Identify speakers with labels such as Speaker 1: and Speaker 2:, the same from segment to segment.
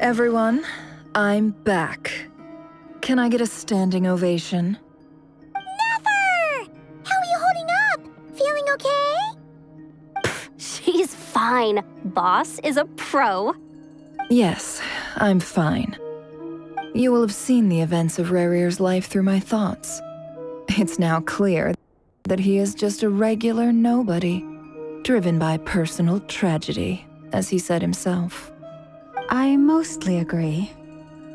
Speaker 1: Everyone, I'm back. Can I get a standing ovation?
Speaker 2: Never! How are you holding up? Feeling okay?
Speaker 3: She's fine. Boss is a pro.
Speaker 1: Yes, I'm fine. You will have seen the events of Rarir's life through my thoughts. It's now clear that he is just a regular nobody, driven by personal tragedy, as he said himself.
Speaker 4: I mostly agree.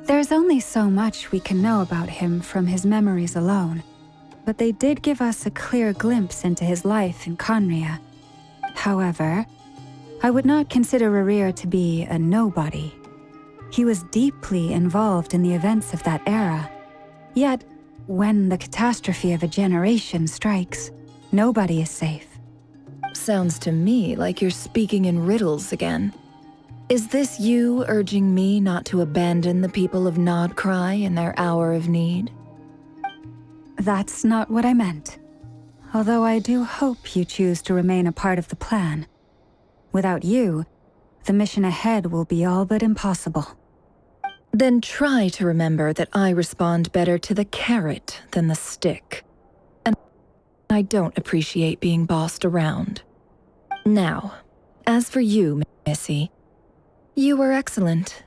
Speaker 4: There's only so much we can know about him from his memories alone, but they did give us a clear glimpse into his life in Conria. However, I would not consider Rarir to be a nobody. He was deeply involved in the events of that era. Yet, when the catastrophe of a generation strikes, nobody is safe.
Speaker 1: Sounds to me like you're speaking in riddles again. Is this you urging me not to abandon the people of Nod-Krai in their hour of need?
Speaker 4: That's not what I meant. Although I do hope you choose to remain a part of the plan. Without you, the mission ahead will be all but impossible.
Speaker 1: Then try to remember that I respond better to the carrot than the stick. And I don't appreciate being bossed around. Now, as for you, Missy, you were excellent.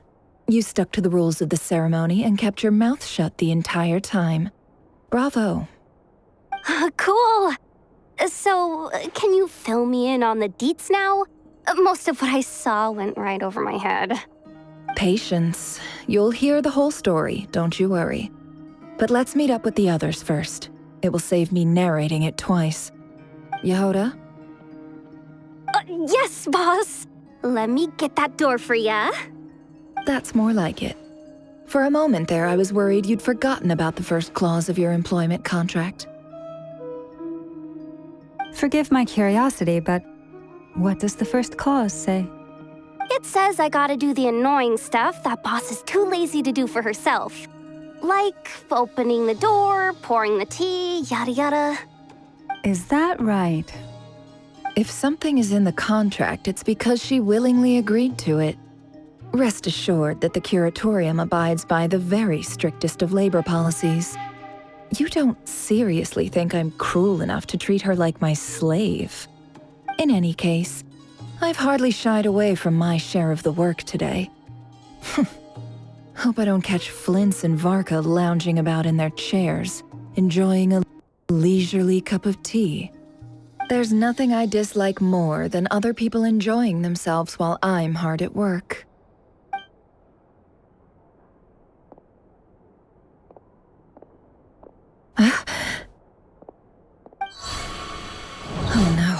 Speaker 1: You stuck to the rules of the ceremony and kept your mouth shut the entire time. Bravo.
Speaker 3: Cool. So, can you fill me in on the deets now? Most of what I saw went right over my head.
Speaker 1: Patience. You'll hear the whole story, don't you worry. But let's meet up with the others first. It will save me narrating it twice. Yehoda?
Speaker 3: Yes, boss. Let me get that door for ya.
Speaker 1: That's more like it. For a moment there, I was worried you'd forgotten about the first clause of your employment contract.
Speaker 4: Forgive my curiosity, but what does the first clause say?
Speaker 3: It says I gotta do the annoying stuff that boss is too lazy to do for herself. Like opening the door, pouring the tea, yada yada.
Speaker 4: Is that right?
Speaker 1: If something is in the contract, it's because she willingly agreed to it. Rest assured that the Curatorium abides by the very strictest of labor policies. You don't seriously think I'm cruel enough to treat her like my slave? In any case, I've hardly shied away from my share of the work today. Hope I don't catch Flintz and Varka lounging about in their chairs, enjoying a leisurely cup of tea. There's nothing I dislike more than other people enjoying themselves while I'm hard at work. Oh no.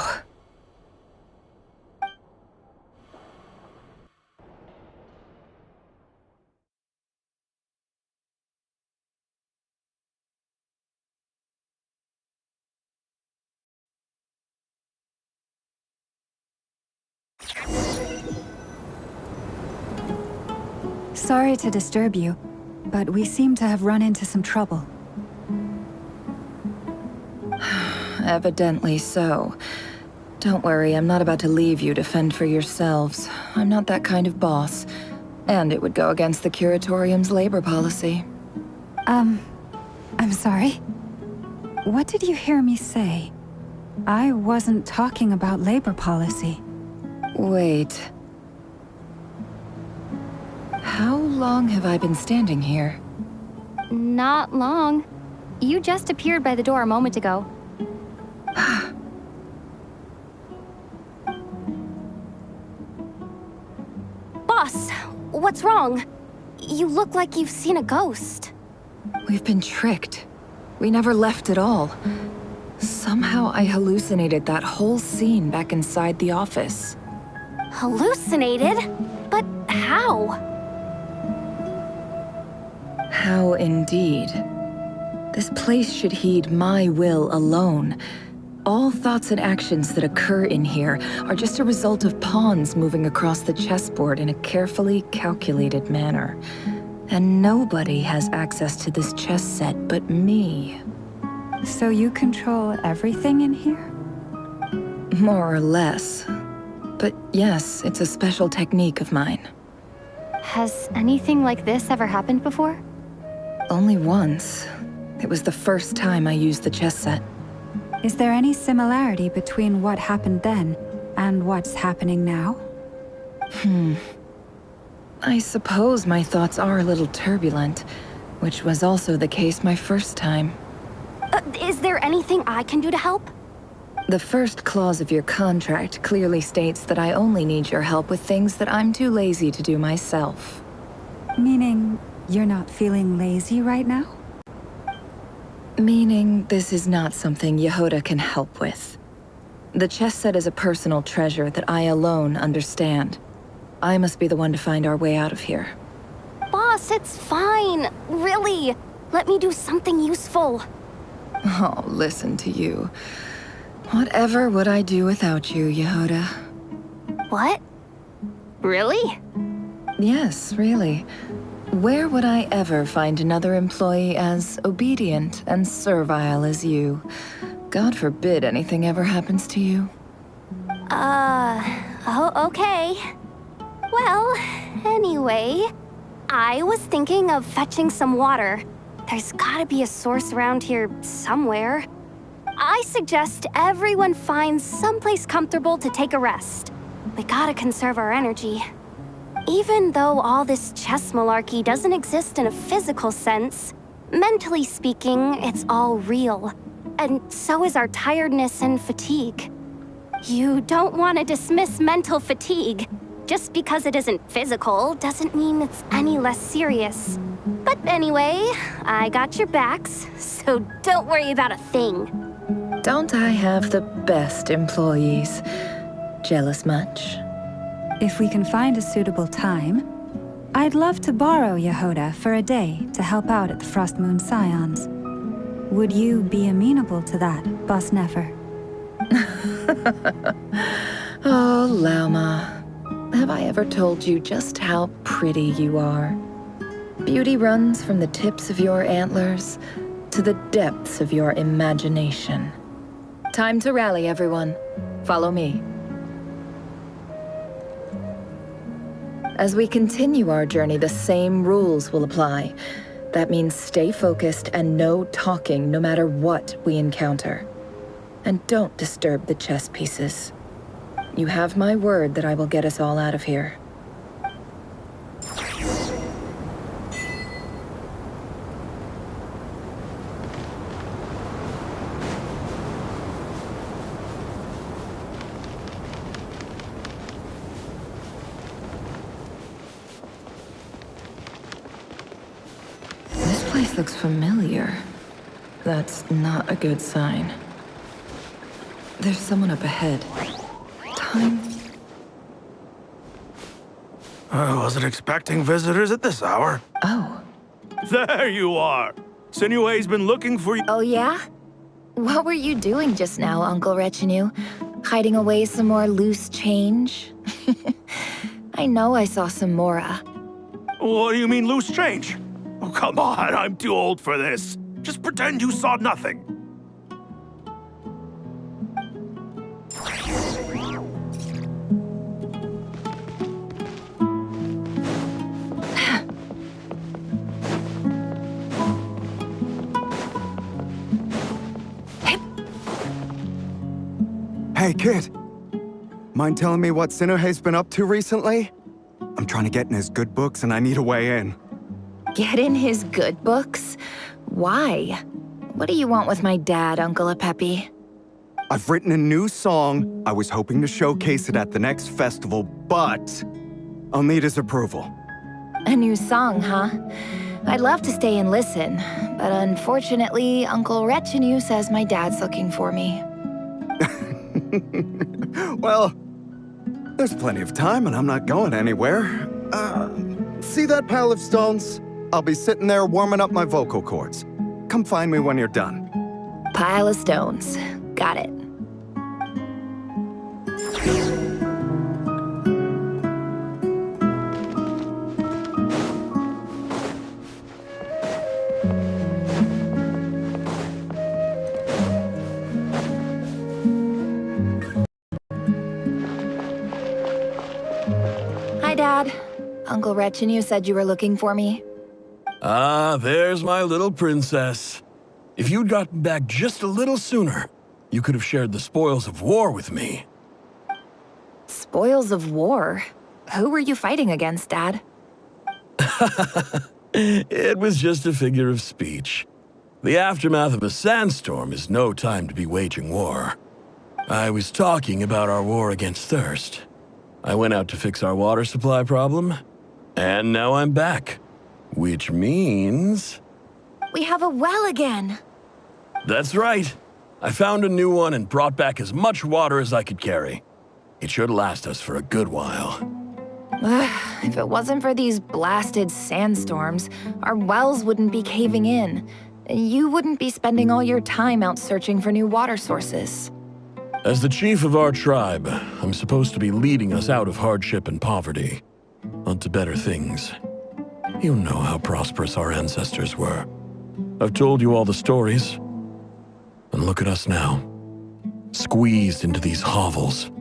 Speaker 4: Sorry to disturb you, but we seem to have run into some trouble.
Speaker 1: Evidently so. Don't worry, I'm not about to leave you to fend for yourselves. I'm not that kind of boss. And it would go against the Curatorium's labor policy.
Speaker 4: I'm sorry. What did you hear me say? I wasn't talking about labor policy.
Speaker 1: Wait. How long have I been standing here?
Speaker 3: Not long. You just appeared by the door a moment ago. Boss, what's wrong? You look like you've seen a ghost.
Speaker 1: We've been tricked. We never left at all. Somehow I hallucinated that whole scene back inside the office.
Speaker 3: Hallucinated? But how?
Speaker 1: How indeed. This place should heed my will alone. All thoughts and actions that occur in here are just a result of pawns moving across the chessboard in a carefully calculated manner. And nobody has access to this chess set but me.
Speaker 4: So you control everything in here?
Speaker 1: More or less. But yes, it's a special technique of mine.
Speaker 3: Has anything like this ever happened before?
Speaker 1: Only once. It was the first time I used the chess set.
Speaker 4: Is there any similarity between what happened then and what's happening now?
Speaker 1: I suppose my thoughts are a little turbulent, which was also the case my first time.
Speaker 3: Is there anything I can do to help?
Speaker 1: The first clause of your contract clearly states that I only need your help with things that I'm too lazy to do myself.
Speaker 4: Meaning, you're not feeling lazy right now?
Speaker 1: Meaning, this is not something Yehoda can help with. The chess set is a personal treasure that I alone understand. I must be the one to find our way out of here.
Speaker 3: Boss, it's fine. Really. Let me do something useful.
Speaker 1: Oh, listen to you. Whatever would I do without you, Yehoda?
Speaker 3: What? Really?
Speaker 1: Yes, really. Where would I ever find another employee as obedient and servile as you? God forbid anything ever happens to you.
Speaker 3: Oh, okay. Well, anyway, I was thinking of fetching some water. There's gotta be a source around here somewhere. I suggest everyone finds someplace comfortable to take a rest. We gotta conserve our energy. Even though all this chess malarkey doesn't exist in a physical sense, mentally speaking, it's all real. And so is our tiredness and fatigue. You don't want to dismiss mental fatigue. Just because it isn't physical doesn't mean it's any less serious. But anyway, I got your backs, so don't worry about a thing.
Speaker 1: Don't I have the best employees? Jealous much?
Speaker 4: If we can find a suitable time, I'd love to borrow Yehoda for a day to help out at the Frost Moon Scions. Would you be amenable to that, Boss Nefer?
Speaker 1: Oh, Lauma. Have I ever told you just how pretty you are? Beauty runs from the tips of your antlers to the depths of your imagination. Time to rally, everyone. Follow me. As we continue our journey, the same rules will apply. That means stay focused and no talking no matter what we encounter. And don't disturb the chess pieces. You have my word that I will get us all out of here. This place looks familiar. That's not a good sign. There's someone up ahead. Time.
Speaker 5: I wasn't expecting visitors at this hour.
Speaker 1: Oh.
Speaker 5: There you are! Sinuhe's been looking for you.
Speaker 1: Oh, yeah? What were you doing just now, Uncle Retenu? Hiding away some more loose change? I know I saw some Mora.
Speaker 5: What do you mean, loose change? Oh, come on, I'm too old for this. Just pretend you saw nothing.
Speaker 6: Hey, kid. Mind telling me what Sinuhe's been up to recently? I'm trying to get in his good books and I need a way in.
Speaker 1: Get in his good books? Why? What do you want with my dad, Uncle Apepi?
Speaker 6: I've written a new song. I was hoping to showcase it at the next festival, but I'll need his approval.
Speaker 1: A new song, huh? I'd love to stay and listen, but unfortunately, Uncle Retenu says my dad's looking for me.
Speaker 6: Well, there's plenty of time and I'm not going anywhere. See that pile of stones? I'll be sitting there warming up my vocal cords. Come find me when you're done.
Speaker 1: Pile of stones. Got it. Hi, Dad. Uncle Retenu said you were looking for me.
Speaker 7: Ah, there's my little princess. If you'd gotten back just a little sooner, you could have shared the spoils of war with me.
Speaker 1: Spoils of war? Who were you fighting against, Dad?
Speaker 7: It was just a figure of speech. The aftermath of a sandstorm is no time to be waging war. I was talking about our war against thirst. I went out to fix our water supply problem, and now I'm back. Which means...
Speaker 1: We have a well again!
Speaker 7: That's right. I found a new one and brought back as much water as I could carry. It should last us for a good while.
Speaker 1: If it wasn't for these blasted sandstorms, our wells wouldn't be caving in. You wouldn't be spending all your time out searching for new water sources.
Speaker 7: As the chief of our tribe, I'm supposed to be leading us out of hardship and poverty, onto better things. You know how prosperous our ancestors were. I've told you all the stories. And look at us now, squeezed into these hovels.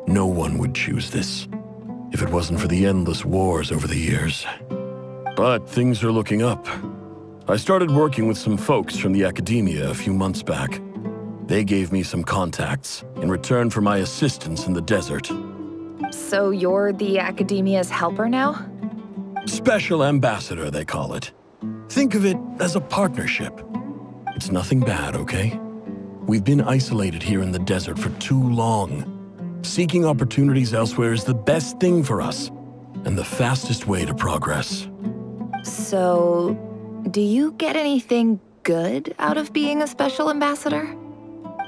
Speaker 7: No one would choose this, if it wasn't for the endless wars over the years. But things are looking up. I started working with some folks from the academia a few months back. They gave me some contacts in return for my assistance in the desert.
Speaker 1: So you're the academia's helper now?
Speaker 7: Special ambassador, they call it. Think of it as a partnership. It's nothing bad, okay? We've been isolated here in the desert for too long. Seeking opportunities elsewhere is the best thing for us, and the fastest way to progress.
Speaker 1: So, do you get anything good out of being a special ambassador?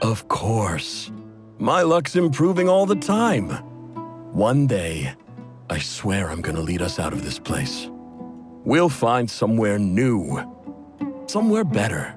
Speaker 7: Of course. My luck's improving all the time. One day, I swear I'm gonna lead us out of this place. We'll find somewhere new. Somewhere better.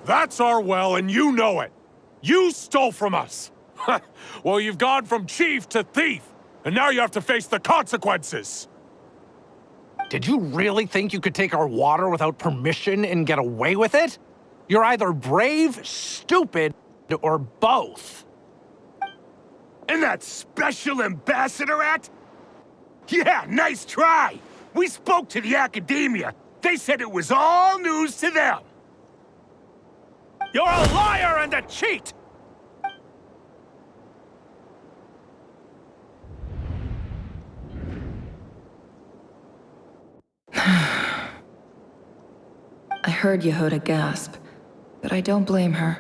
Speaker 5: That's our well, and you know it. You stole from us. Well, you've gone from chief to thief, and now you have to face the consequences.
Speaker 8: Did you really think you could take our water without permission and get away with it? You're either brave, stupid, or both.
Speaker 5: And that special ambassador act? Yeah, nice try. We spoke to the academia. They said it was all news to them. You're a liar and a cheat!
Speaker 1: I heard Yehuda gasp, but I don't blame her.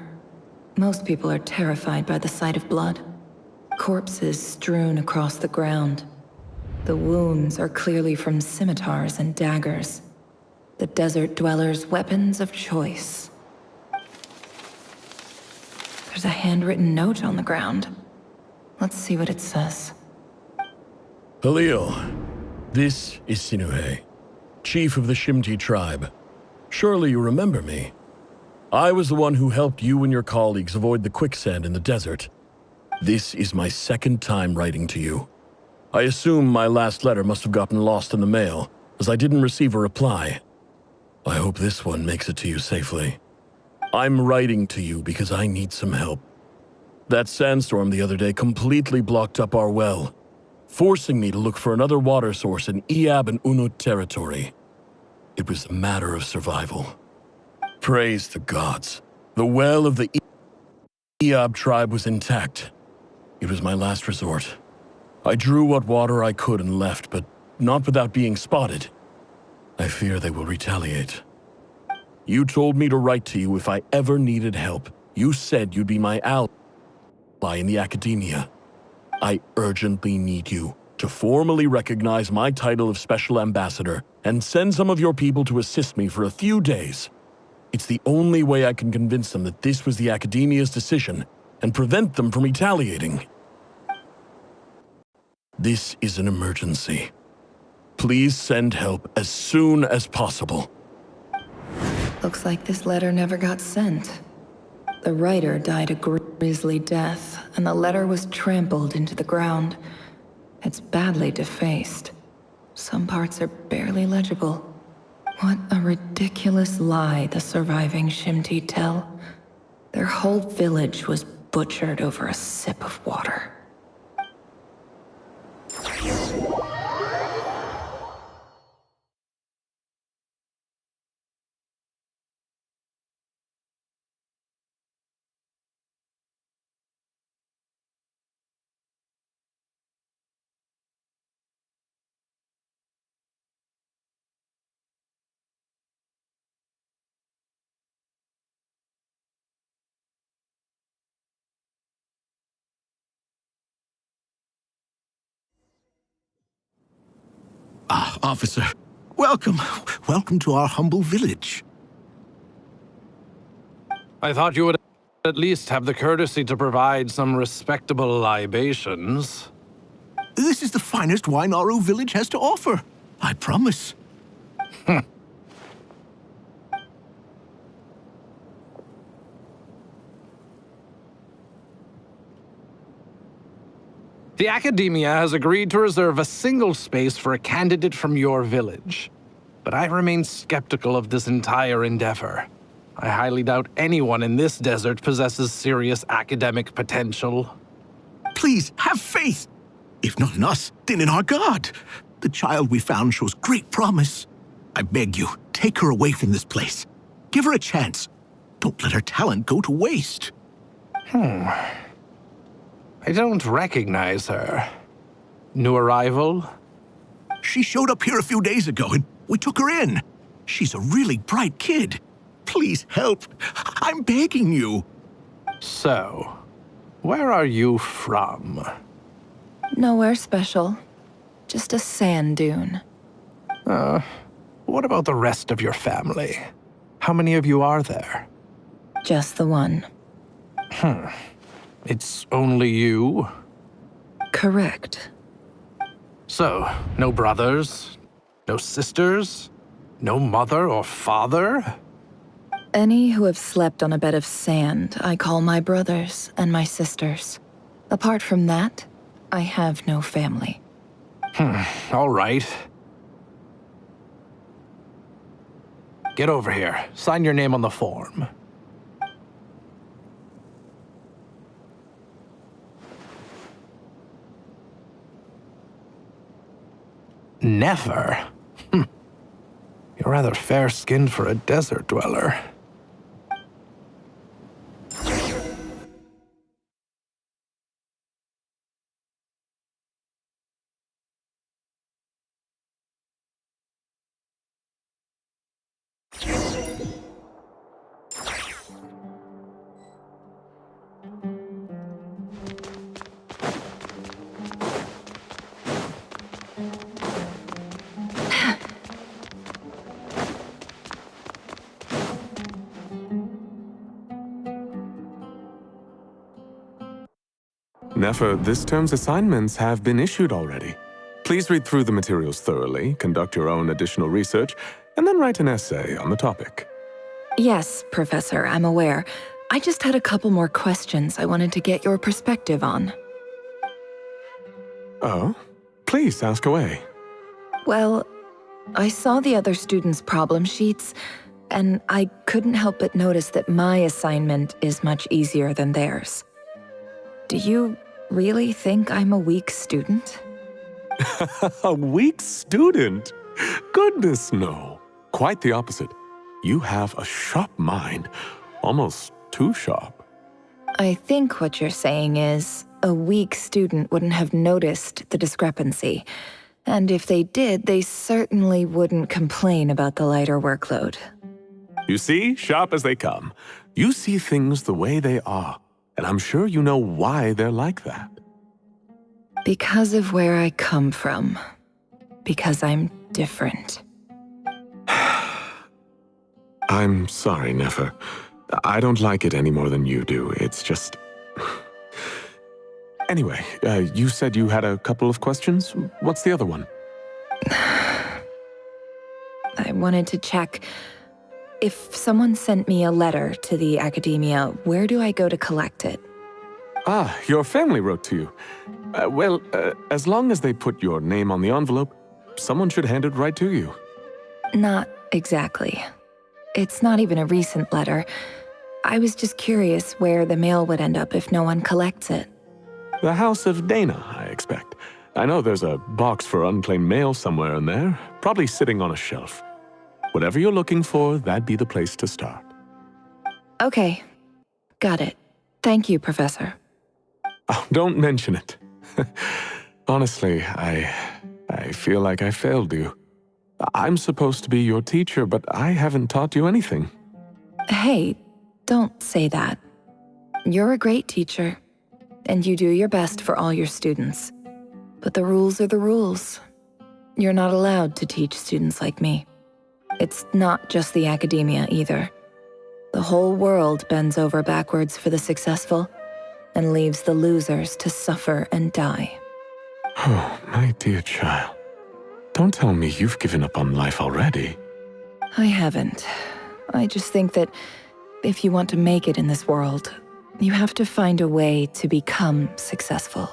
Speaker 1: Most people are terrified by the sight of blood. Corpses strewn across the ground. The wounds are clearly from scimitars and daggers. The desert dwellers' weapons of choice. There's a handwritten note on the ground. Let's see what it says.
Speaker 7: Halil, this is Sinuhe, chief of the Shimti tribe. Surely you remember me. I was the one who helped you and your colleagues avoid the quicksand in the desert. This is my second time writing to you. I assume my last letter must have gotten lost in the mail, as I didn't receive a reply. I hope this one makes it to you safely. I'm writing to you because I need some help. That sandstorm the other day completely blocked up our well, forcing me to look for another water source in Iab and Unut territory. It was a matter of survival. Praise the gods. The well of the Iab tribe was intact. It was my last resort. I drew what water I could and left, but not without being spotted. I fear they will retaliate. You told me to write to you if I ever needed help. You said you'd be my ally in the academia. I urgently need you to formally recognize my title of Special Ambassador and send some of your people to assist me for a few days. It's the only way I can convince them that this was the academia's decision and prevent them from retaliating. This is an emergency. Please send help as soon as possible.
Speaker 1: Looks like this letter never got sent. The writer died a grisly death, and the letter was trampled into the ground. It's badly defaced. Some parts are barely legible. What a ridiculous lie the surviving Shimti tell. Their whole village was butchered over a sip of water.
Speaker 9: Ah, officer. Welcome. Welcome to our humble village.
Speaker 8: I thought you would at least have the courtesy to provide some respectable libations.
Speaker 9: This is the finest wine Aru village has to offer. I promise.
Speaker 8: The Academia has agreed to reserve a single space for a candidate from your village. But I remain skeptical of this entire endeavor. I highly doubt anyone in this desert possesses serious academic potential.
Speaker 9: Please, have faith. If not in us, then in our god. The child we found shows great promise. I beg you, take her away from this place. Give her a chance. Don't let her talent go to waste.
Speaker 8: I don't recognize her. New arrival?
Speaker 9: She showed up here a few days ago and we took her in. She's a really bright kid. Please help. I'm begging you.
Speaker 8: So, where are you from?
Speaker 1: Nowhere special. Just a sand dune.
Speaker 8: What about the rest of your family? How many of you are there?
Speaker 1: Just the one.
Speaker 8: It's only you?
Speaker 1: Correct.
Speaker 8: So, no brothers? No sisters? No mother or father?
Speaker 1: Any who have slept on a bed of sand, I call my brothers and my sisters. Apart from that, I have no family.
Speaker 8: All right. Get over here. Sign your name on the form. Never? You're rather fair-skinned for a desert dweller.
Speaker 10: Nefer, this term's assignments have been issued already. Please read through the materials thoroughly, conduct your own additional research, and then write an essay on the topic.
Speaker 1: Yes, Professor, I'm aware. I just had a couple more questions I wanted to get your perspective on.
Speaker 10: Oh? Please ask away.
Speaker 1: Well, I saw the other students' problem sheets, and I couldn't help but notice that my assignment is much easier than theirs. Do you really think I'm a weak student?
Speaker 10: A weak student? Goodness, no. Quite the opposite. You have a sharp mind. Almost too sharp.
Speaker 1: I think what you're saying is, a weak student wouldn't have noticed the discrepancy. And if they did, they certainly wouldn't complain about the lighter workload.
Speaker 10: You see, sharp as they come. You see things the way they are. And I'm sure you know why they're like that.
Speaker 1: Because of where I come from. Because I'm different.
Speaker 10: I'm sorry, Nefer. I don't like it any more than you do. It's just... Anyway, you said you had a couple of questions. What's the other one?
Speaker 1: I wanted to check. If someone sent me a letter to the academia, where do I go to collect it?
Speaker 10: Ah, your family wrote to you. Well, as long as they put your name on the envelope, someone should hand it right to you.
Speaker 1: Not exactly. It's not even a recent letter. I was just curious where the mail would end up if no one collects it.
Speaker 10: The House of Dana, I expect. I know there's a box for unclaimed mail somewhere in there, probably sitting on a shelf. Whatever you're looking for, that'd be the place to start.
Speaker 1: Okay. Got it. Thank you, Professor.
Speaker 10: Oh, don't mention it. Honestly, I feel like I failed you. I'm supposed to be your teacher, but I haven't taught you anything.
Speaker 1: Hey, don't say that. You're a great teacher, and you do your best for all your students. But the rules are the rules. You're not allowed to teach students like me. It's not just the academia either. The whole world bends over backwards for the successful and leaves the losers to suffer and die.
Speaker 10: Oh, my dear child. Don't tell me you've given up on life already.
Speaker 1: I haven't. I just think that if you want to make it in this world, you have to find a way to become successful.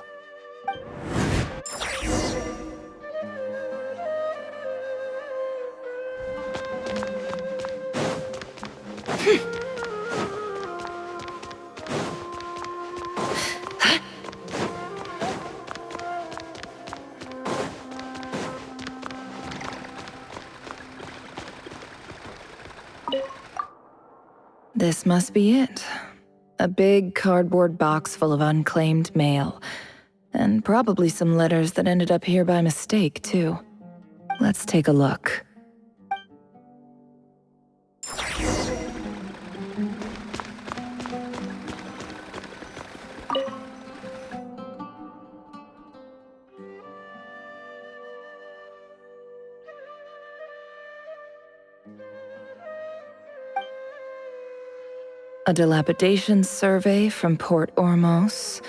Speaker 1: This must be it. A big cardboard box full of unclaimed mail. And probably some letters that ended up here by mistake, too. Let's take a look. A dilapidation survey from Port Ormos.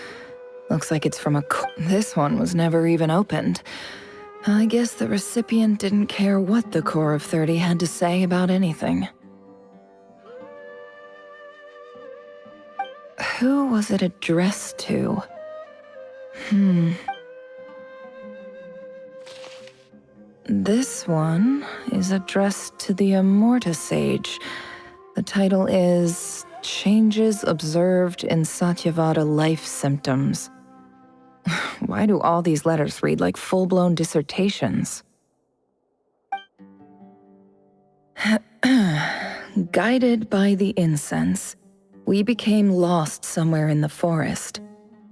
Speaker 1: Looks like it's from this one was never even opened. I guess the recipient didn't care what the Core of 30 had to say about anything. Who was it addressed to? This one is addressed to the Immorta Sage. The title is Changes Observed in Satyavada Life Symptoms. Why do all these letters read like full-blown dissertations? Guided by the incense, we became lost somewhere in the forest.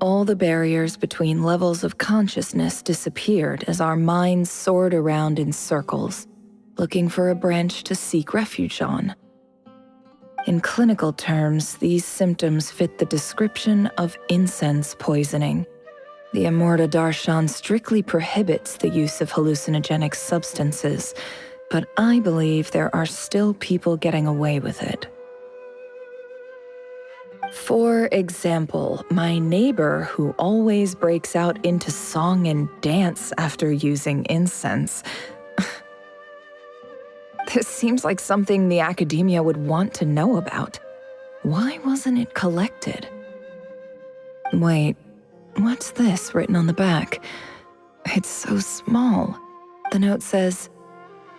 Speaker 1: All the barriers between levels of consciousness disappeared as our minds soared around in circles, looking for a branch to seek refuge on. In clinical terms, these symptoms fit the description of incense poisoning. The Immorta Darshan strictly prohibits the use of hallucinogenic substances, but I believe there are still people getting away with it. For example, my neighbor who always breaks out into song and dance after using incense. This seems like something the academia would want to know about. Why wasn't it collected? Wait, what's this written on the back? It's so small. The note says,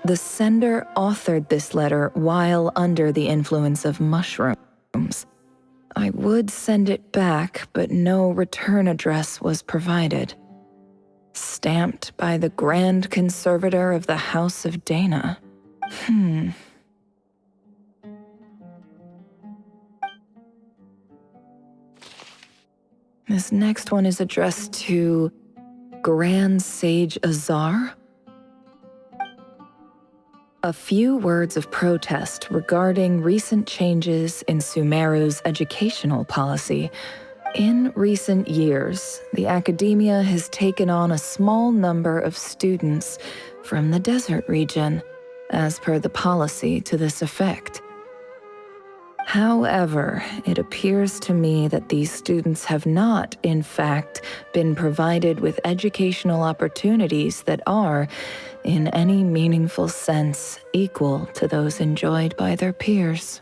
Speaker 1: "The sender authored this letter while under the influence of mushrooms. I would send it back, but no return address was provided. Stamped by the Grand Conservator of the House of Dana." This next one is addressed to Grand Sage Azar. A few words of protest regarding recent changes in Sumeru's educational policy. In recent years, the academia has taken on a small number of students from the desert region, as per the policy to this effect. However, it appears to me that these students have not, in fact, been provided with educational opportunities that are, in any meaningful sense, equal to those enjoyed by their peers.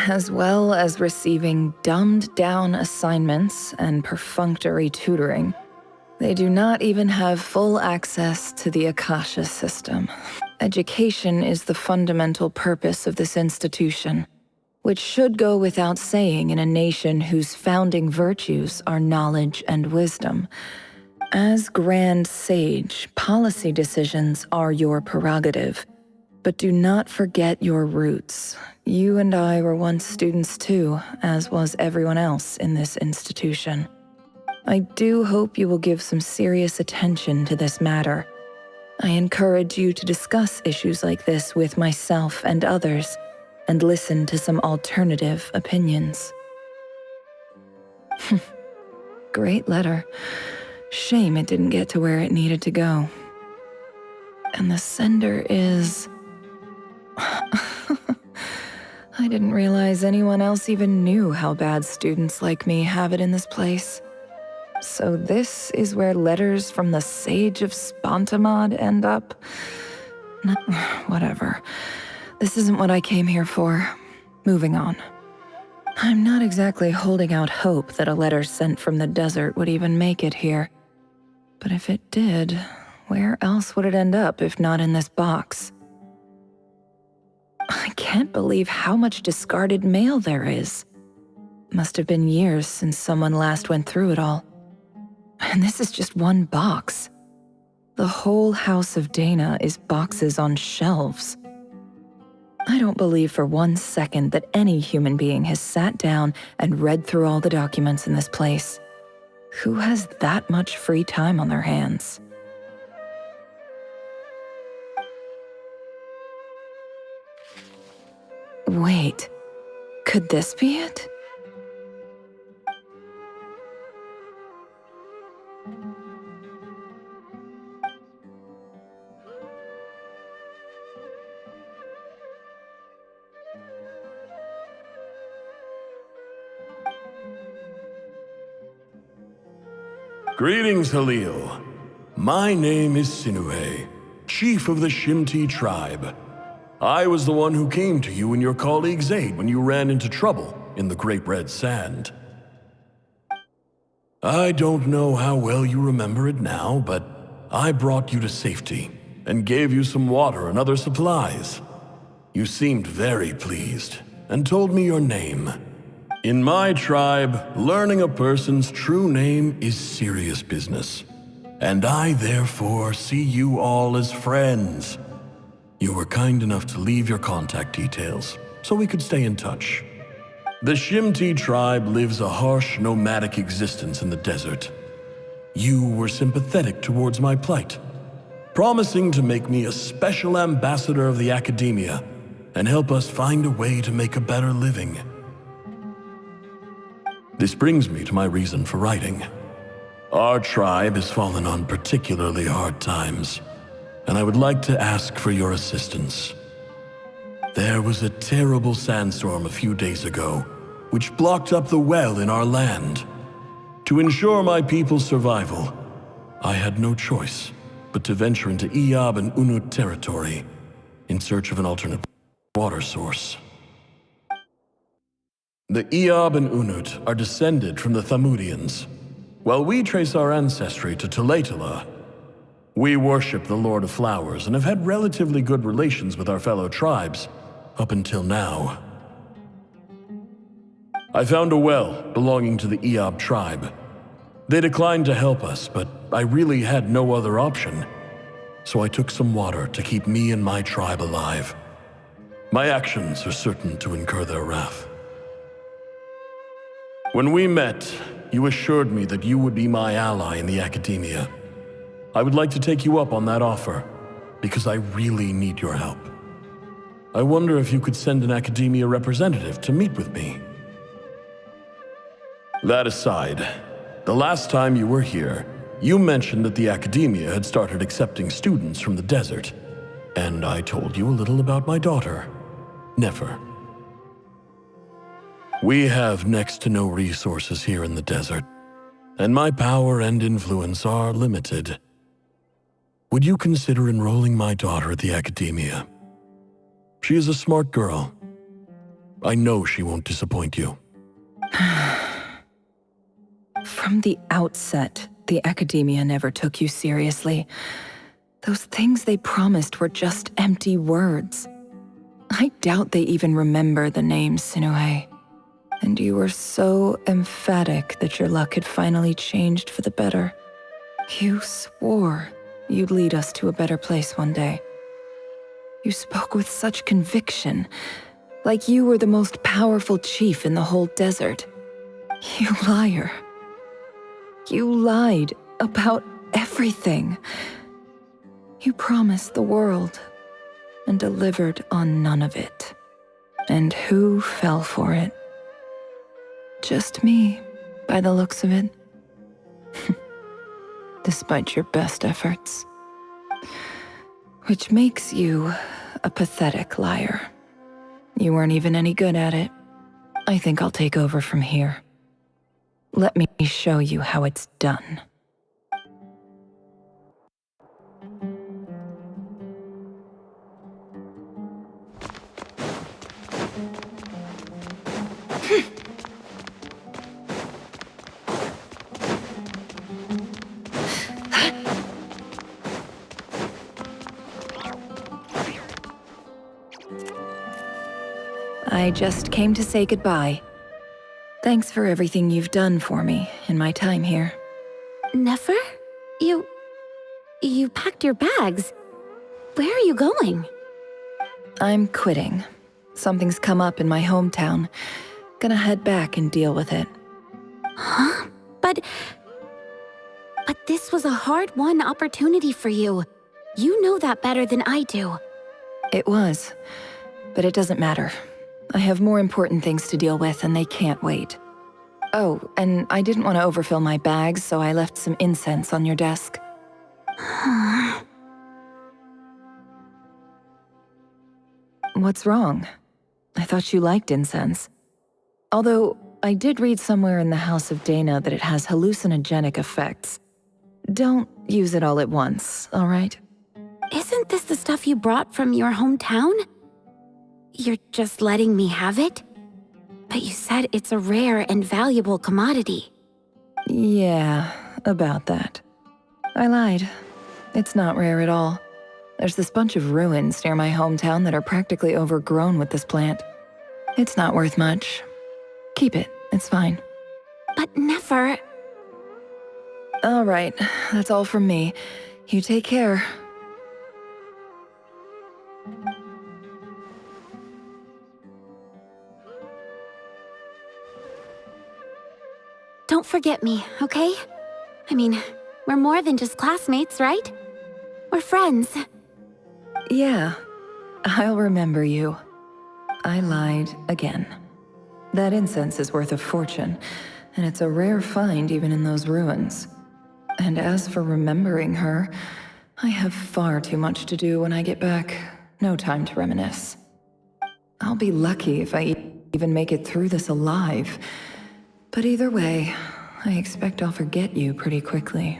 Speaker 1: As well as receiving dumbed-down assignments and perfunctory tutoring, they do not even have full access to the Akasha system. Education is the fundamental purpose of this institution, which should go without saying in a nation whose founding virtues are knowledge and wisdom. As Grand Sage, policy decisions are your prerogative, but do not forget your roots. You and I were once students too, as was everyone else in this institution. I do hope you will give some serious attention to this matter. I encourage you to discuss issues like this with myself and others, and listen to some alternative opinions. Great letter. Shame it didn't get to where it needed to go. And the sender is... I didn't realize anyone else even knew how bad students like me have it in this place. So this is where letters from the Sage of Spontamod end up? No, whatever. This isn't what I came here for. Moving on. I'm not exactly holding out hope that a letter sent from the desert would even make it here. But if it did, where else would it end up if not in this box? I can't believe how much discarded mail there is. Must have been years since someone last went through it all. And this is just one box. The whole House of Dana is boxes on shelves. I don't believe for 1 second that any human being has sat down and read through all the documents in this place. Who has that much free time on their hands? Wait, could this be it?
Speaker 7: Greetings, Halil. My name is Sinuhe, chief of the Shimti tribe. I was the one who came to you and your colleague's aid when you ran into trouble in the Great Red Sand. I don't know how well you remember it now, but I brought you to safety and gave you some water and other supplies. You seemed very pleased and told me your name. In my tribe, learning a person's true name is serious business, and I therefore see you all as friends. You were kind enough to leave your contact details, so we could stay in touch. The Shimti tribe lives a harsh, nomadic existence in the desert. You were sympathetic towards my plight, promising to make me a special ambassador of the academia and help us find a way to make a better living. This brings me to my reason for writing. Our tribe has fallen on particularly hard times, and I would like to ask for your assistance. There was a terrible sandstorm a few days ago, which blocked up the well in our land. To ensure my people's survival, I had no choice but to venture into Iyab and Unut territory in search of an alternate water source. The Iyab and Unut are descended from the Thamudians, while we trace our ancestry to Tulatala. We worship the Lord of Flowers and have had relatively good relations with our fellow tribes up until now. I found a well belonging to the Iyab tribe. They declined to help us, but I really had no other option, so I took some water to keep me and my tribe alive. My actions are certain to incur their wrath. When we met, you assured me that you would be my ally in the academia. I would like to take you up on that offer, because I really need your help. I wonder if you could send an academia representative to meet with me. That aside, the last time you were here, you mentioned that the academia had started accepting students from the desert, and I told you a little about my daughter, Nefer. We have next to no resources here in the desert, and my power and influence are limited. Would you consider enrolling my daughter at the academia? She is a smart girl. I know she won't disappoint you.
Speaker 1: From the outset, the academia never took you seriously. Those things they promised were just empty words. I doubt they even remember the name Sinuhe. And you were so emphatic that your luck had finally changed for the better. You swore you'd lead us to a better place one day. You spoke with such conviction, like you were the most powerful chief in the whole desert. You liar. You lied about everything. You promised the world and delivered on none of it. And who fell for it? Just me, by the looks of it. Despite your best efforts. Which makes you a pathetic liar. You weren't even any good at it. I think I'll take over from here. Let me show you how it's done. I just came to say goodbye. Thanks for everything you've done for me in my time here.
Speaker 2: Nefer? You packed your bags. Where are you going?
Speaker 1: I'm quitting. Something's come up in my hometown. Gonna head back and deal with it.
Speaker 2: Huh? But this was a hard-won opportunity for you. You know that better than I do.
Speaker 1: It was, but it doesn't matter. I have more important things to deal with, and they can't wait. Oh, and I didn't want to overfill my bags, so I left some incense on your desk. What's wrong? I thought you liked incense. Although, I did read somewhere in the House of Dana that it has hallucinogenic effects. Don't use it all at once, all right?
Speaker 2: Isn't this the stuff you brought from your hometown? You're just letting me have it? But you said it's a rare and valuable commodity.
Speaker 1: Yeah, about that. I lied. It's not rare at all. There's this bunch of ruins near my hometown that are practically overgrown with this plant. It's not worth much. Keep it, it's fine.
Speaker 2: But Nefer...
Speaker 1: All right, that's all from me. You take care.
Speaker 2: Don't forget me, okay? I mean, we're more than just classmates, right? We're friends.
Speaker 1: Yeah, I'll remember you. I lied again. That incense is worth a fortune, and it's a rare find even in those ruins. And as for remembering her, I have far too much to do when I get back. No time to reminisce. I'll be lucky if I even make it through this alive. But either way, I expect I'll forget you pretty quickly.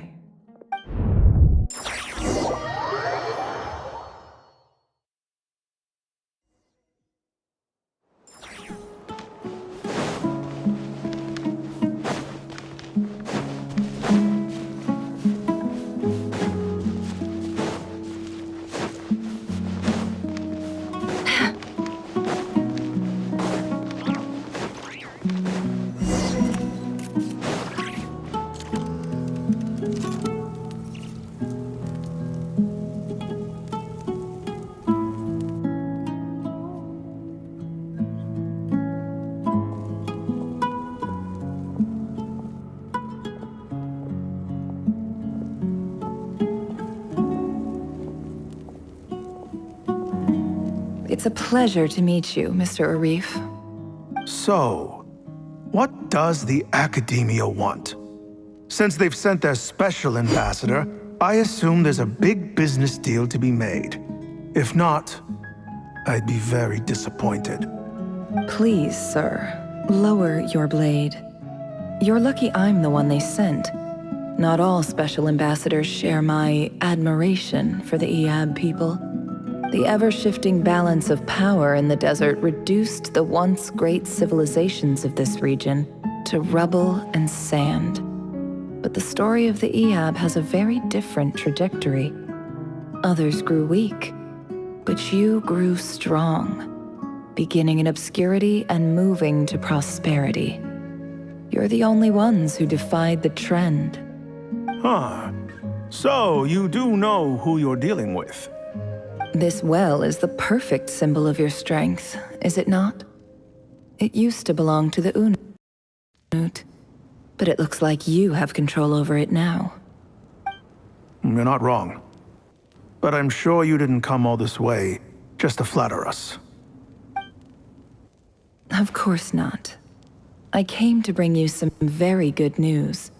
Speaker 1: It's a pleasure to meet you, Mr. Arif.
Speaker 11: So, what does the Academia want? Since they've sent their special ambassador, I assume there's a big business deal to be made. If not, I'd be very disappointed.
Speaker 1: Please, sir. Lower your blade. You're lucky I'm the one they sent. Not all special ambassadors share my admiration for the Eab people. The ever-shifting balance of power in the desert reduced the once great civilizations of this region to rubble and sand. But the story of the Eab has a very different trajectory. Others grew weak, but you grew strong, beginning in obscurity and moving to prosperity. You're the only ones who defied the trend.
Speaker 11: Huh. So, you do know who you're dealing with?
Speaker 1: This well is the perfect symbol of your strength, is it not? It used to belong to the Unut, but it looks like you have control over it now.
Speaker 11: You're not wrong. But I'm sure you didn't come all this way just to flatter us.
Speaker 1: Of course not. I came to bring you some very good news.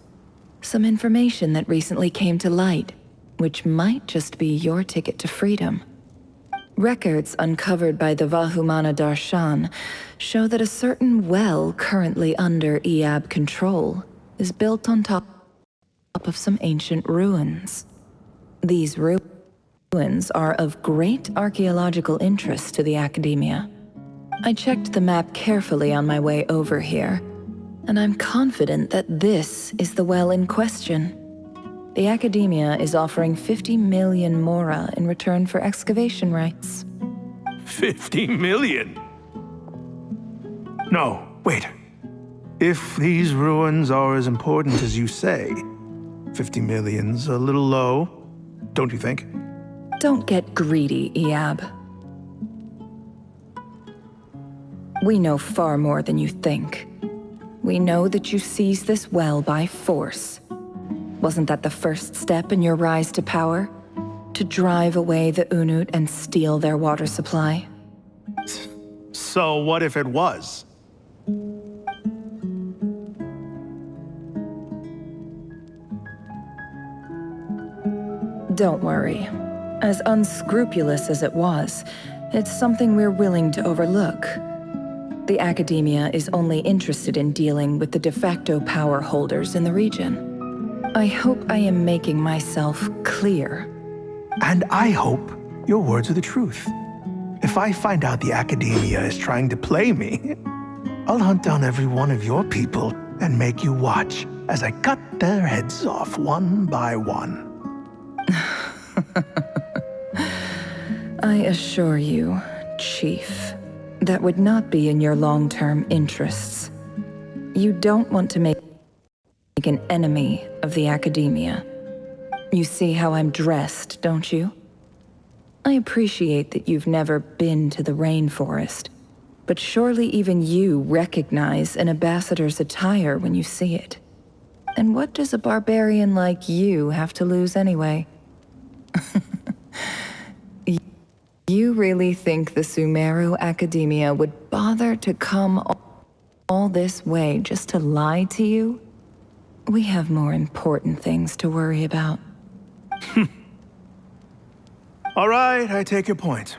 Speaker 1: Some information that recently came to light, which might just be your ticket to freedom. Records uncovered by the Vahumana Darshan show that a certain well currently under Eab control is built on top of some ancient ruins. These ruins are of great archaeological interest to the Academia. I checked the map carefully on my way over here, and I'm confident that this is the well in question. The Academia is offering 50 million mora in return for excavation rights.
Speaker 11: 50 million? No, wait. If these ruins are as important as you say, 50 million's a little low, don't you think?
Speaker 1: Don't get greedy, Eab. We know far more than you think. We know that you seized this well by force. Wasn't that the first step in your rise to power? To drive away the Unut and steal their water supply?
Speaker 11: So what if it was?
Speaker 1: Don't worry. As unscrupulous as it was, it's something we're willing to overlook. The Academia is only interested in dealing with the de facto power holders in the region. I hope I am making myself clear.
Speaker 11: And I hope your words are the truth. If I find out the Academia is trying to play me, I'll hunt down every one of your people and make you watch as I cut their heads off one by one.
Speaker 1: I assure you, Chief, that would not be in your long-term interests. You don't want to make an enemy of the Academia. You see how I'm dressed, don't you? I appreciate that you've never been to the rainforest, but surely even you recognize an ambassador's attire when you see it. And what does a barbarian like you have to lose anyway? You really think the Sumeru Academia would bother to come all this way just to lie to you? We have more important things to worry about.
Speaker 11: All right, I take your point.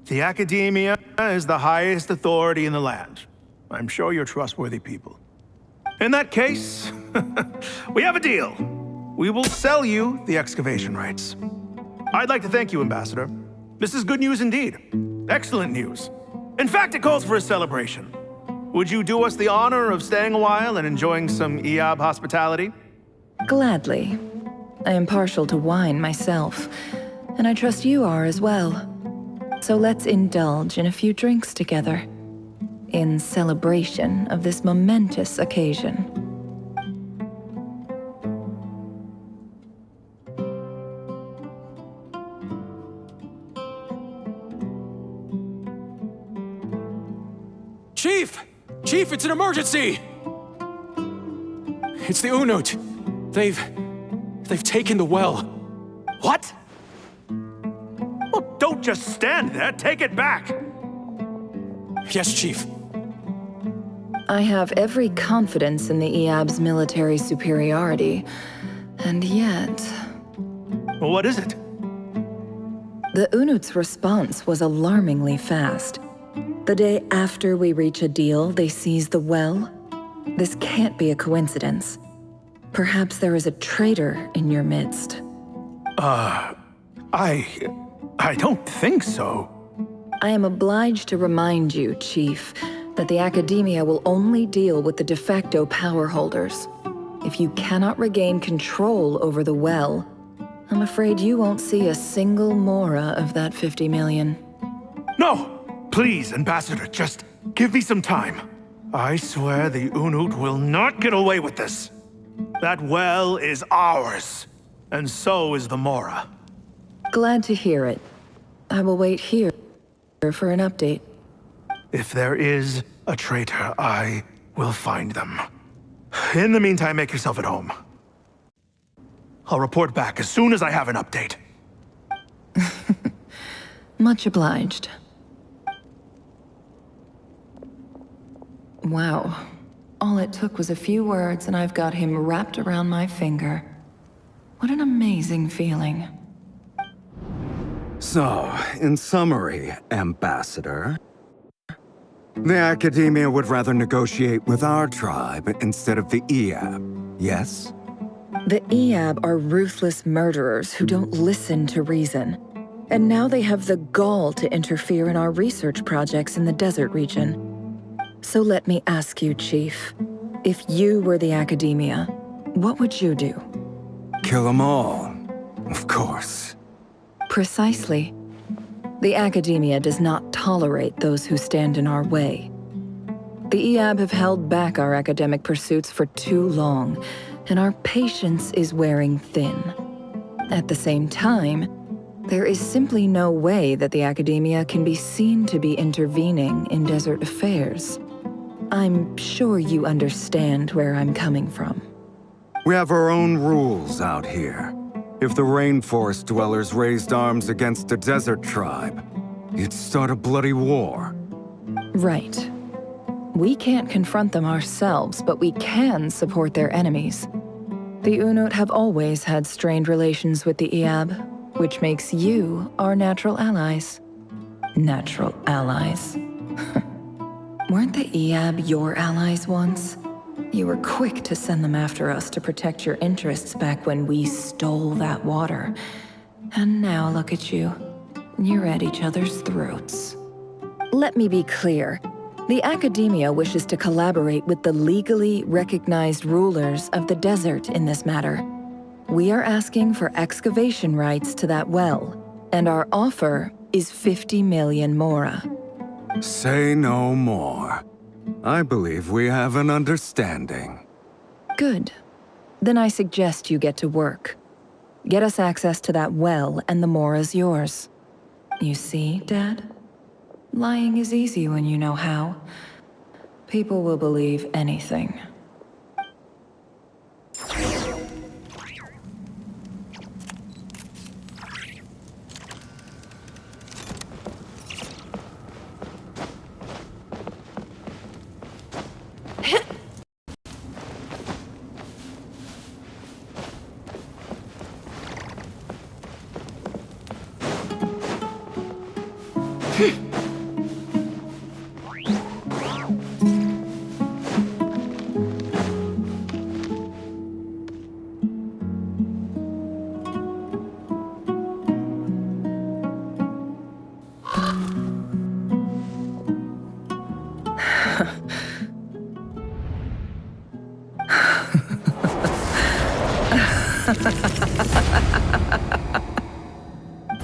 Speaker 11: The Academia is the highest authority in the land. I'm sure you're trustworthy people. In that case, we have a deal. We will sell you the excavation rights. I'd like to thank you, Ambassador. This is good news indeed. Excellent news. In fact, it calls for a celebration. Would you do us the honor of staying a while and enjoying some Eab hospitality?
Speaker 1: Gladly. I am partial to wine myself, and I trust you are as well. So let's indulge in a few drinks together, in celebration of this momentous occasion.
Speaker 12: Chief! Chief, it's an emergency! It's the Unut. They've taken the well.
Speaker 11: What? Well, don't just stand there. Take it back.
Speaker 12: Yes, Chief.
Speaker 1: I have every confidence in the Eab's military superiority, and yet...
Speaker 11: Well, what is it?
Speaker 1: The Unut's response was alarmingly fast. The day after we reach a deal, they seize the well? This can't be a coincidence. Perhaps there is a traitor in your midst.
Speaker 11: I don't think so.
Speaker 1: I am obliged to remind you, Chief, that the Academia will only deal with the de facto power holders. If you cannot regain control over the well, I'm afraid you won't see a single mora of that 50 million.
Speaker 11: No! Please, Ambassador, just give me some time. I swear the Unut will not get away with this. That well is ours, and so is the mora.
Speaker 1: Glad to hear it. I will wait here for an update.
Speaker 11: If there is a traitor, I will find them. In the meantime, make yourself at home. I'll report back as soon as I have an update.
Speaker 1: Much obliged. Wow. All it took was a few words and I've got him wrapped around my finger. What an amazing feeling.
Speaker 6: So, in summary, Ambassador, the Academia would rather negotiate with our tribe instead of the Eab, yes?
Speaker 1: The Eab are ruthless murderers who don't listen to reason. And now they have the gall to interfere in our research projects in the desert region. So let me ask you, Chief, if you were the Academia, what would you do?
Speaker 6: Kill them all, of course.
Speaker 1: Precisely. The Academia does not tolerate those who stand in our way. The Eab have held back our academic pursuits for too long, and our patience is wearing thin. At the same time, there is simply no way that the Academia can be seen to be intervening in desert affairs. I'm sure you understand where I'm coming from.
Speaker 6: We have our own rules out here. If the rainforest dwellers raised arms against a desert tribe, you'd start a bloody war.
Speaker 1: Right. We can't confront them ourselves, but we can support their enemies. The Unut have always had strained relations with the Eab, which makes you our natural allies. Natural allies. Weren't the Eab your allies once? You were quick to send them after us to protect your interests back when we stole that water. And now look at you. You're at each other's throats. Let me be clear. The Academia wishes to collaborate with the legally recognized rulers of the desert in this matter. We are asking for excavation rights to that well, and our offer is 50 million mora.
Speaker 6: Say no more. I believe we have an understanding.
Speaker 1: Good. Then I suggest you get to work. Get us access to that well, and the mora's yours. You see, Dad? Lying is easy when you know how. People will believe anything.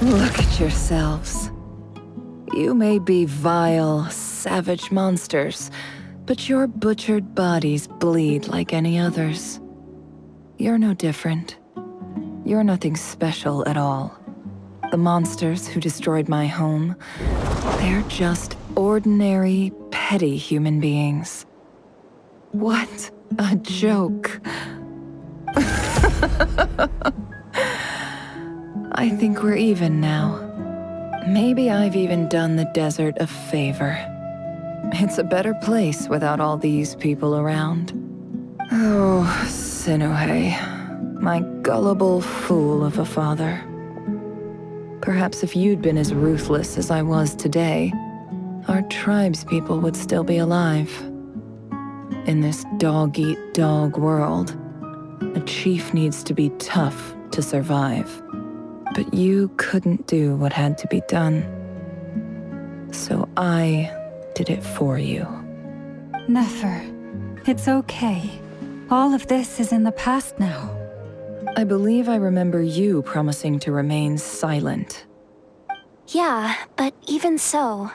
Speaker 1: Look at yourselves. You may be vile, savage monsters, but your butchered bodies bleed like any others. You're no different. You're nothing special at all. The monsters who destroyed my home, they're just ordinary, petty human beings. What a joke. I think we're even now. Maybe I've even done the desert a favor. It's a better place without all these people around. Oh, Sinuhe, my gullible fool of a father. Perhaps if you'd been as ruthless as I was today, our tribe's people would still be alive. In this dog-eat-dog world, a chief needs to be tough to survive. But you couldn't do what had to be done. So I did it for you.
Speaker 4: Nefer, it's okay. All of this is in the past now.
Speaker 1: I believe I remember you promising to remain silent.
Speaker 3: Yeah, but even so.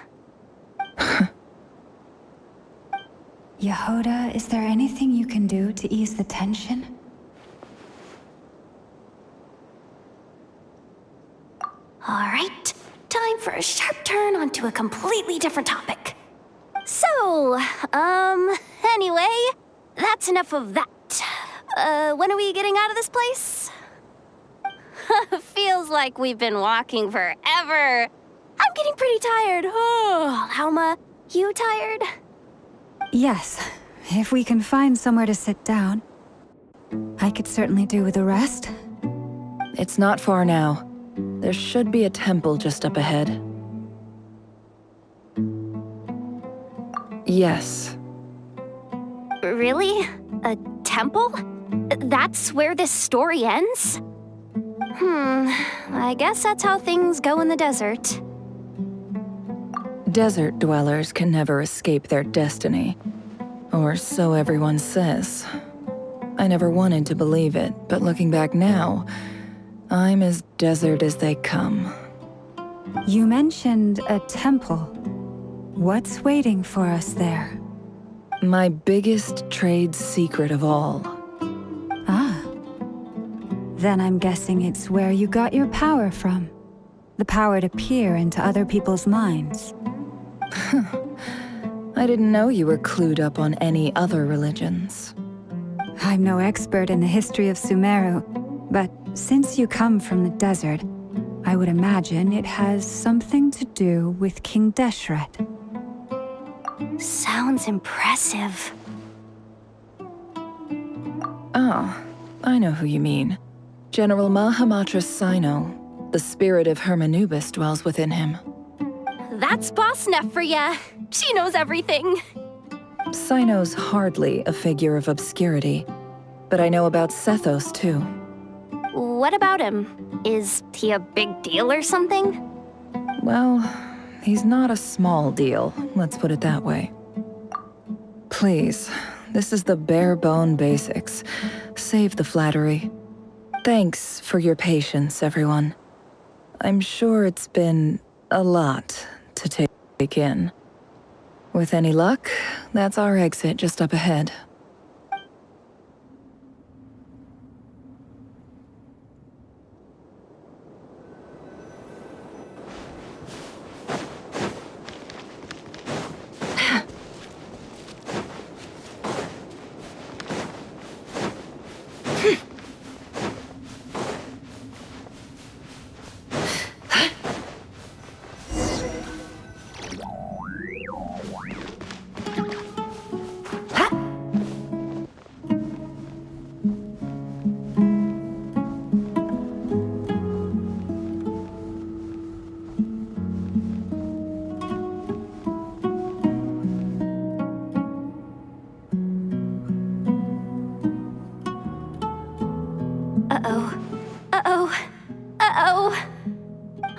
Speaker 4: Yehoda, is there anything you can do to ease the tension?
Speaker 3: Alright, time for a sharp turn onto a completely different topic. So, anyway, that's enough of that. When are we getting out of this place? Feels like we've been walking forever. I'm getting pretty tired. Oh, Alma, you tired?
Speaker 4: Yes, if we can find somewhere to sit down. I could certainly do with a rest.
Speaker 1: It's not far now. There should be a temple just up ahead. Yes.
Speaker 3: Really? A temple? That's where this story ends? I guess that's how things go in the desert.
Speaker 1: Desert dwellers can never escape their destiny. Or so everyone says. I never wanted to believe it, but looking back now, I'm as desert as they come.
Speaker 4: You mentioned a temple. What's waiting for us there?
Speaker 1: My biggest trade secret of all.
Speaker 4: Ah. Then I'm guessing it's where you got your power from. The power to peer into other people's minds.
Speaker 1: I didn't know you were clued up on any other religions.
Speaker 4: I'm no expert in the history of Sumeru, but since you come from the desert, I would imagine it has something to do with King Deshret.
Speaker 3: Sounds impressive.
Speaker 1: Oh, I know who you mean. General Mahamatra Sino. The spirit of Hermanubis dwells within him.
Speaker 3: That's Boss Neff for ya. She knows everything.
Speaker 1: Sino's hardly a figure of obscurity, but I know about Sethos too.
Speaker 3: What about him? Is he a big deal or something?
Speaker 1: Well, he's not a small deal, let's put it that way. Please, this is the bare-bone basics. Save the flattery. Thanks for your patience, everyone. I'm sure it's been a lot to take in. With any luck, that's our exit just up ahead.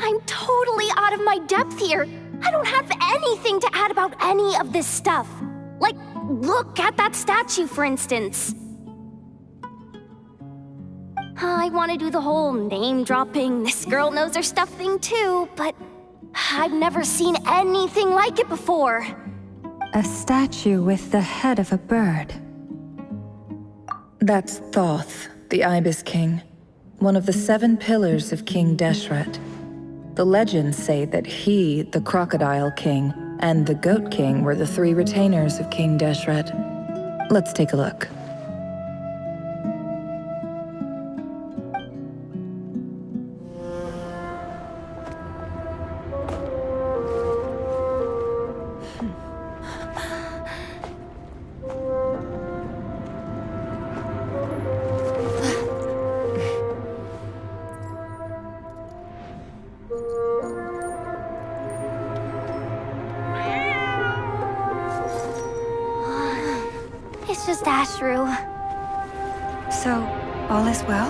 Speaker 3: I'm totally out of my depth here. I don't have anything to add about any of this stuff. Like, look at that statue, for instance. I want to do the whole name-dropping, this girl knows her stuff thing too, but I've never seen anything like it before.
Speaker 4: A statue with the head of a bird.
Speaker 1: That's Thoth, the Ibis King, one of the 7 pillars of King Deshret. The legends say that he, the Crocodile King, and the Goat King were the 3 retainers of King Deshret. Let's take a look.
Speaker 3: It's just Ashru.
Speaker 4: So, all is well?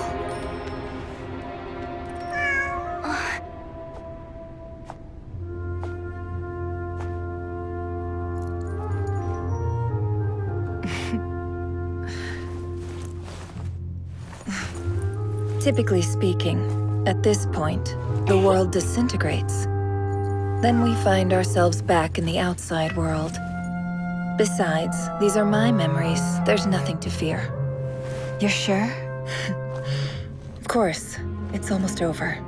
Speaker 1: Typically speaking, at this point, the world disintegrates. Then we find ourselves back in the outside world. Besides, these are my memories. There's nothing to fear.
Speaker 4: You're sure?
Speaker 1: Of course. It's almost over.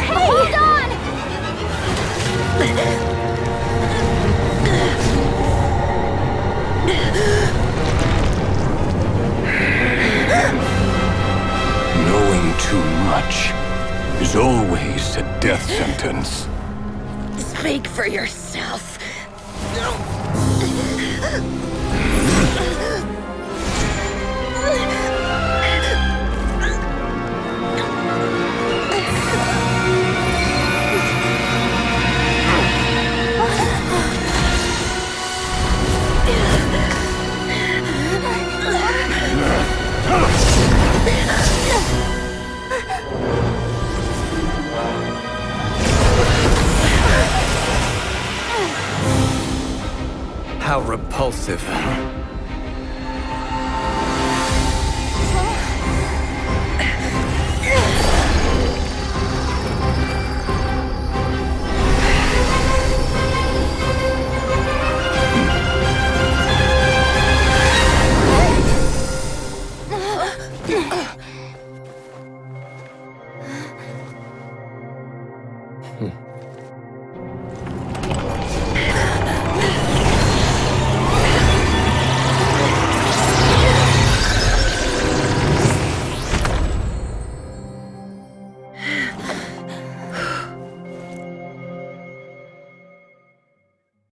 Speaker 3: Hold on!
Speaker 13: Knowing too much is always a death sentence.
Speaker 1: Speak for yourself.
Speaker 14: How repulsive.